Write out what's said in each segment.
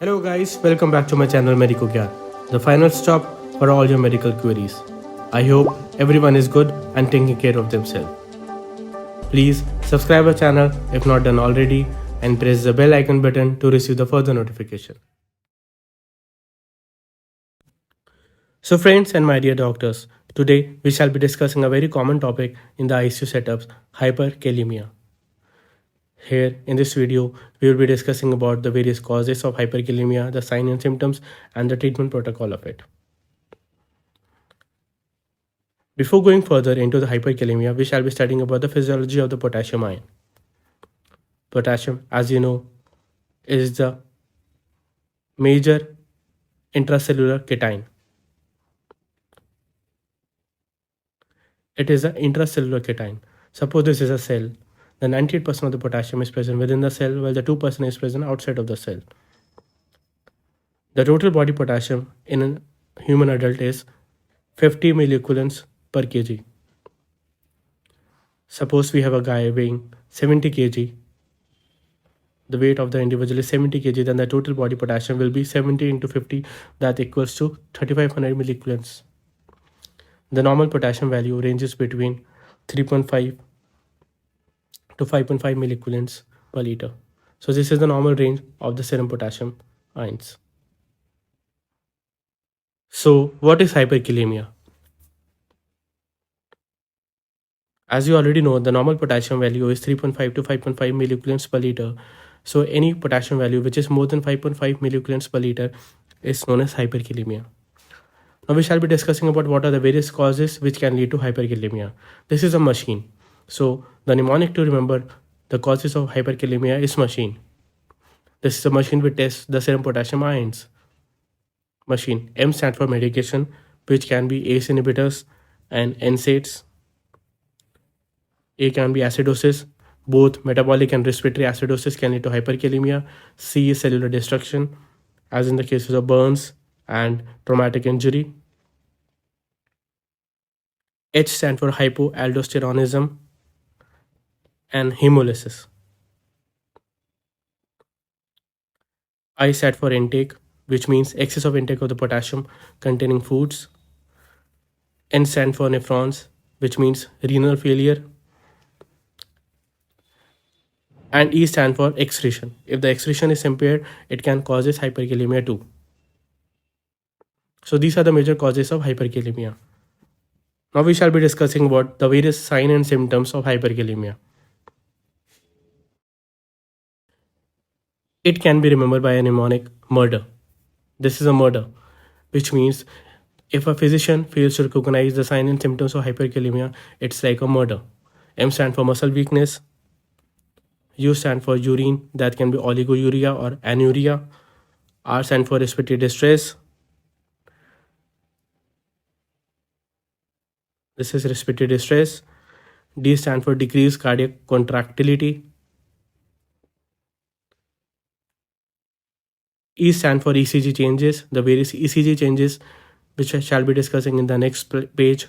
Hello guys, welcome back to my channel Medico Gyan, the final stop for all your medical queries. I hope everyone is good and taking care of themselves. Please subscribe our channel if not done already and press the bell icon button to receive the further notification. So friends and my dear doctors, today we shall be discussing a very common topic in the ICU setups, hyperkalemia. Here in this video, we will be discussing about the various causes of hyperkalemia, the signs and symptoms, and the treatment protocol of it. Before going further into the hyperkalemia, we shall be studying about the physiology of the potassium ion. Potassium, as you know, is the major intracellular cation. It is an intracellular cation. Suppose this is a cell, then 98% of the potassium is present within the cell, while the 2% is present outside of the cell. The total body potassium in a human adult is 50 milliequivalents per kg. Suppose we have a guy weighing 70 kg, the weight of the individual is 70 kg, then the total body potassium will be 70 into 50, that equals to 3500 milliequivalents. The normal potassium value ranges between 3.5 to 5.5 milliequivalents per liter. So this is the normal range of the serum potassium ions. So what is hyperkalemia? As you already know, the normal potassium value is 3.5 to 5.5 milliequivalents per liter. So any potassium value which is more than 5.5 milliequivalents per liter is known as hyperkalemia. Now we shall be discussing about what are the various causes which can lead to hyperkalemia. This is a machine. So the mnemonic to remember the causes of hyperkalemia is machine. This is a machine which tests the serum potassium ions. Machine. M stands for medication, which can be ACE inhibitors and NSAIDs. A can be acidosis. Both metabolic and respiratory acidosis can lead to hyperkalemia. C is cellular destruction, as in the cases of burns and traumatic injury. H stands for hypoaldosteronism and hemolysis. I stands for intake, which means excess of intake of the potassium containing foods. N stands for nephrons, which means renal failure. And E stands for excretion. If the excretion is impaired, it can cause hyperkalemia too. So these are the major causes of hyperkalemia. Now we shall be discussing about the various signs and symptoms of hyperkalemia. It can be remembered by a mnemonic murder. This is a murder, which means if a physician fails to recognize the signs and symptoms of hyperkalemia, it's like a murder. M stands for muscle weakness. U stands for urine, that can be oliguria or anuria. R stands for respiratory distress. This is respiratory distress. D stands for decreased cardiac contractility. E stands for ECG changes, the various ECG changes which I shall be discussing in the next page.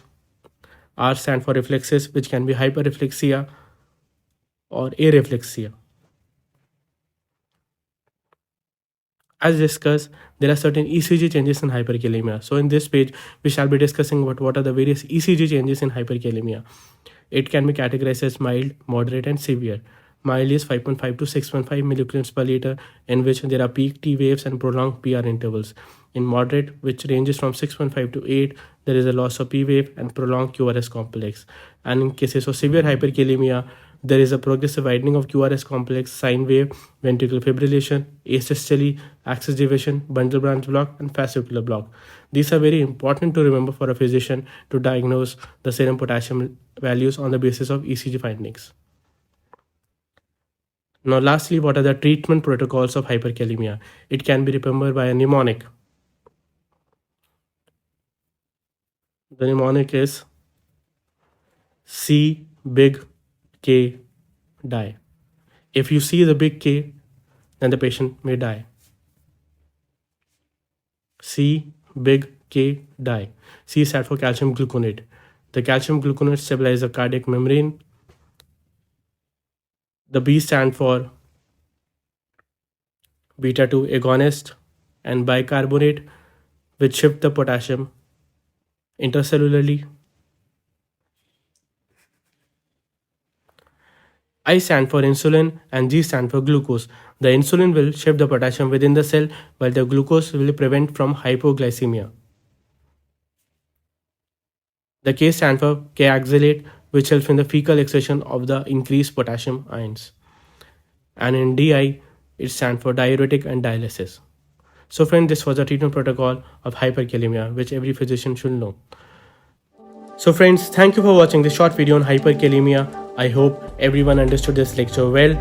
R stands for reflexes, which can be hyperreflexia or areflexia. As discussed, there are certain ECG changes in hyperkalemia. So in this page, we shall be discussing what are the various ECG changes in hyperkalemia. It can be categorized as mild, moderate, and severe. Mild is 5.5 to 6.5 milliequivalents per liter, in which there are peak T waves and prolonged PR intervals. In moderate, which ranges from 6.5 to 8, there is a loss of P wave and prolonged QRS complex. And in cases of severe hyperkalemia, there is a progressive widening of QRS complex, sine wave, ventricular fibrillation, asystole, axis deviation, bundle branch block, and fascicular block. These are very important to remember for a physician to diagnose the serum potassium values on the basis of ECG findings. Now lastly, what are the treatment protocols of hyperkalemia? It can be remembered by a mnemonic. The mnemonic is C big K die. If you see the big K, then the patient may die. C big K die. C stands for calcium gluconate. The calcium gluconate stabilizes the cardiac membrane. The B stands for beta 2 agonist, and bicarbonate, which shift the potassium intercellularly. I stand for insulin and G stand for glucose. The insulin will shift the potassium within the cell, while the glucose will prevent from hypoglycemia. The K stand for kaaxylate, which helps in the fecal excretion of the increased potassium ions. And in DI, it stands for diuretic and dialysis. So friends, this was a treatment protocol of hyperkalemia, which every physician should know. So friends, thank you for watching this short video on hyperkalemia. I hope everyone understood this lecture well.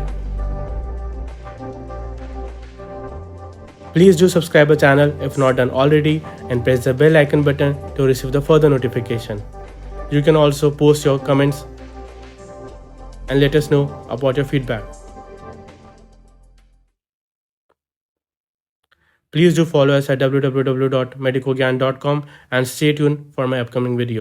Please do subscribe the channel if not done already and press the bell icon button to receive the further notification. You can also post your comments and let us know about your feedback. Please do follow us at www.medicogyan.com and stay tuned for my upcoming video.